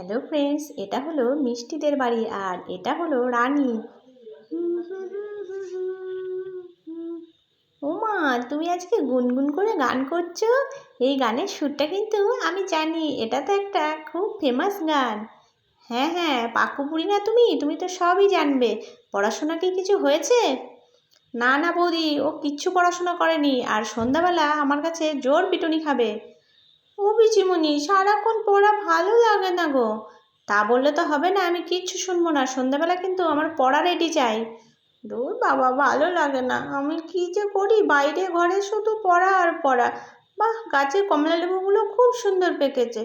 Hello friends, এটা হলো মিষ্টিদের বাড়ি আর এটা হলো রানী। ওমা, তুমি আজকে গুনগুন করে গান করছো। এই গানের সুরটা কিন্তু আমি জানি, এটা তো একটা খুব ফেমাস গান। হ্যাঁ হ্যাঁ, পাকুপুরি না তুমি তুমি তো সবই জানবে। পড়াশোনা কি কিছু হয়েছে? না না বৌদি, ও কিচ্ছু পড়াশোনা করেনি আর সন্ধ্যাবেলা আমার কাছে জোর পিটুনি খাবে। ও পিচিমণি, সারাক্ষণ পড়া ভালো লাগে না গো। তা বললে তো হবে না, আমি কিচ্ছু শুনবো না, সন্ধ্যাবেলা কিন্তু আমার পড়া রেডি চাই। দূর বাবা, ভালো লাগে না, আমি কি যে করি, বাইরে ঘরে শুধু পড়া আর পড়া। বাহ, গাছের কমলা লেবুগুলো খুব সুন্দর পেকেছে।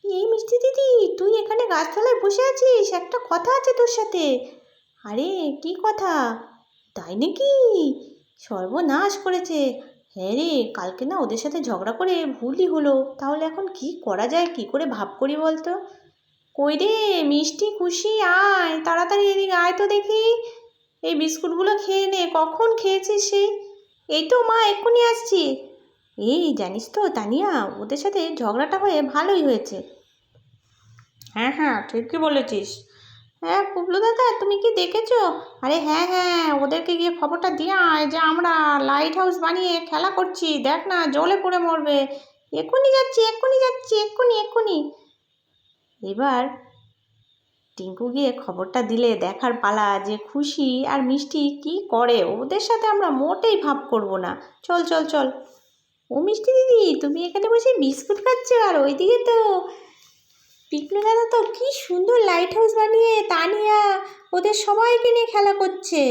এই মিষ্টি দিদি, তুই এখানে গাছতলায় বসে আছিস, একটা কথা আছে তোর সাথে। আরে, কি কথা? তাই নাকি? সর্বনাশ করেছে। হ্যাঁ রে, কালকে না ওদের সাথে ঝগড়া করে ভুলই হলো। তাহলে এখন কি করা যায়, কি করে ভাব করি বলতো? কই রে মিষ্টি, খুশি, আয় তাড়াতাড়ি এদিকে আয় তো দেখি। এই বিস্কুটগুলো খেয়ে নে, কখন খেয়েছিস সেই? এই তো মা, এক্ষুনি আসছি। এই জানিস তো তানিয়া, ওদের সাথে ঝগড়াটা হয়ে ভালোই হয়েছে। হ্যাঁ হ্যাঁ, ঠিকই বলেছিস। হ্যাঁ পুবলু দাদা, তুমি কি দেখেছো? আরে হ্যাঁ হ্যাঁ, ওদেরকে গিয়ে খবরটা দিয়ে আয় যে আমরা লাইট হাউস বানিয়ে খেলা করছি, দেখ না জলে পড়ে মরবে। এক্ষুনি যাচ্ছি, এক্ষুনি যাচ্ছি, এক্ষুনি এক্ষুনি। এবার টিঙ্কু গিয়ে খবরটা দিলে দেখার পালা যে খুশি আর মিষ্টি কি করে। ওদের সাথে আমরা মোটেই ভাব করব না। চল চল চল। ও মিষ্টি দিদি, তুমি এখানে বসে বিস্কুট খাচ্ছ আর ওইদিকে তো পিকলু দাদা তো কি সুন্দর লাইট হাউস বানিয়ে তানিয়া ওদের সবাইকে নিয়ে খেলা করছে।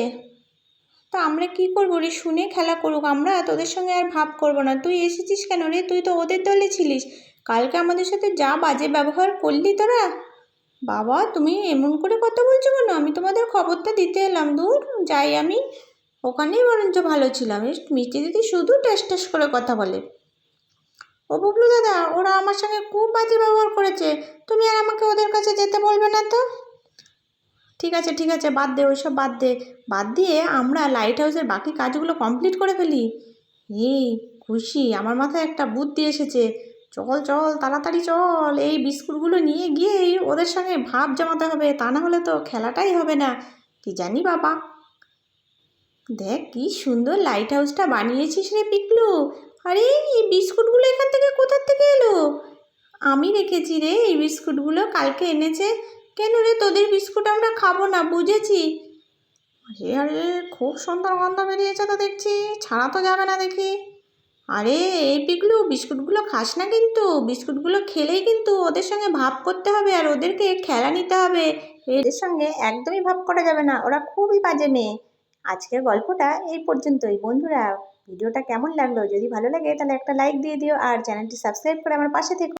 তো আমরা কি করবো রে, শুনে খেলা করুক, আমরা তোদের সঙ্গে আর ভাব করবো না। তুই এসেছিস কেন রে? তুই তো ওদের দলে ছিলিস। কালকে আমাদের সাথে যা বাজে ব্যবহার করলি তোরা। বাবা, তুমি এমন করে কথা বলছো কেন? আমি তোমাদের খবরটা দিতে এলাম। দূর যাই, আমি ওখানেই বরঞ্চ ভালো ছিলাম। এই মিষ্টি দিদি শুধু টেস টেস করে কথা বলে। ও বুবলু দাদা, ওরা আমার সঙ্গে খুব বাজে ব্যবহার করেছে। তুমি আর আমাকে ওদের কাছে যেতে বলবে না তো? ঠিক আছে ঠিক আছে, বাদ দে, ওইসব বাদ দে। বাদ দিয়ে আমরা লাইট হাউসের বাকি কাজগুলো কমপ্লিট করে ফেলি। এই খুশি, আমার মাথায় একটা বুদ্ধি এসেছে। চল চল তাড়াতাড়ি চল, এই বিস্কুটগুলো নিয়ে গিয়েই ওদের সঙ্গে ভাব জমাতে হবে, তা না হলে তো খেলাটাই হবে না। কি জানি বাবা। দেখ কি সুন্দর লাইট হাউসটা বানিয়েছিস রে পিকলু। আরে, এই বিস্কুটগুলো এখান থেকে কোথার থেকে এলো? আমি রেখেছি রে এই বিস্কুটগুলো, কালকে এনেছে। কেন রে, তোদের বিস্কুট আমরা খাবো না, বুঝেছি। আরে আরে, খুব সুন্দর গন্ধ বেরিয়েছে তো দেখছি, ছাড়া তো যাবে না দেখি। আরে এই পিকলু, বিস্কুটগুলো খাস না কিন্তু। বিস্কুটগুলো খেলেই কিন্তু ওদের সঙ্গে ভাব করতে হবে আর ওদেরকে খেলা নিতে হবে। এদের সঙ্গে একদমই ভাব করা যাবে না, ওরা খুবই বাজে মেয়ে। আজকের গল্পটা এই পর্যন্তই বন্ধুরা। ভিডিওটা কেমন লাগলো? যদি ভালো লাগে তাহলে একটা লাইক দিয়ে দিও আর চ্যানেলটি সাবস্ক্রাইব করে আমার পাশে থেকো।